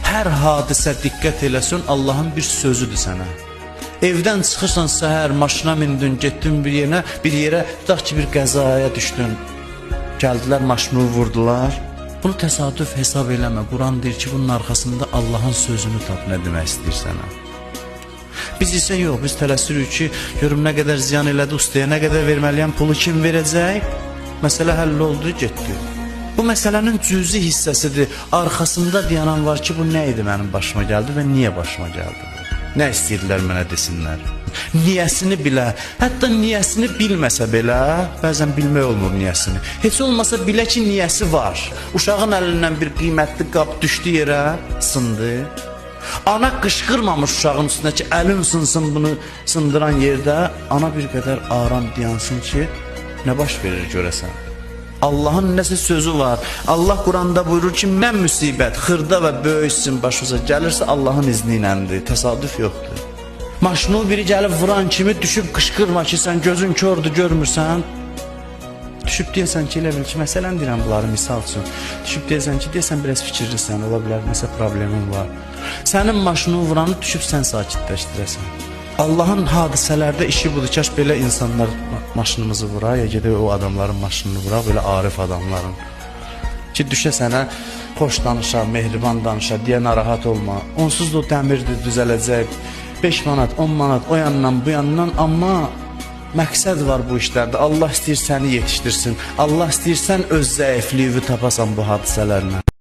Hər hadisə diqqət eləsən Allahın bir sözüdür sənə. Evdən çıxırsan səhər, maşına mindin, getdin bir yerə, tutaq ki, bir qəzaya düşdün. Gəldilər, maşını vurdular. Bunu təsadüf hesab eləmə. Quran deyir ki, bunun arxasında Allahın sözünü tap, nə demək istəyir sənə. Biz isə yox, biz tələsirik ki, görüm nə qədər ziyan elədi ustaya, nə qədər verməliyəm, pulu kim verəcək? Məsələ həll oldu, getdi. Bu məsələnin cüzi hissəsidir. Arxasında dayanan var ki, bu nə idi mənim başıma gəldi və niyə başıma gəldi bu? Nə istəyirlər mənə desinlər? Niyəsini bilə, hətta niyəsini bilməsə belə, bəzən bilmək olmur niyəsini. Heç olmasa bilə ki, niyəsi var. Uşağın əlindən bir qiymətli qab düşdü yerə, sındı. Ana qışqırmamış uşağın üstünə ki, əlin sınsın bunu sındıran yerdə, ana bir qədər aram dayansın ki, nə baş verir görəsən? Allahın nəsə sözü var. Allah Quranda buyurur ki, mən müsibət, xırda və böyük sizin başınıza gəlirsə Allahın izni iləndir, təsadüf yoxdur. Maşını biri gəlib vuran kimi düşüb qışqırma ki, sən gözün kördür, görmürsən. Düşüb deyəsən ki, elə bil ki, məsələn deyirəm bunları misal üçün. Düşüb deyəsən ki, deyəsən biraz fikirlisən, ola bilər, nəsə problemin var. Sənin maşını vuranı düşüb sən sakitləşdirəsən. Allahın hadisələrdə işi budur. Kaş belə insanlar maşınımızı vura, ya gedək o adamların maşınını vura, belə arif adamların. Ki düşə sənə xoş danışa, mehriban danışa, deyə narahat olma. Onsuz da o dəmirdir, düzələcək. 5 manat, 10 manat o yandan bu yandan, amma məqsəd var bu işlərdə. Allah istəyir səni yetişdirsin. Allah istəyir sən öz zəifliyini tapasan bu hadisələrlə.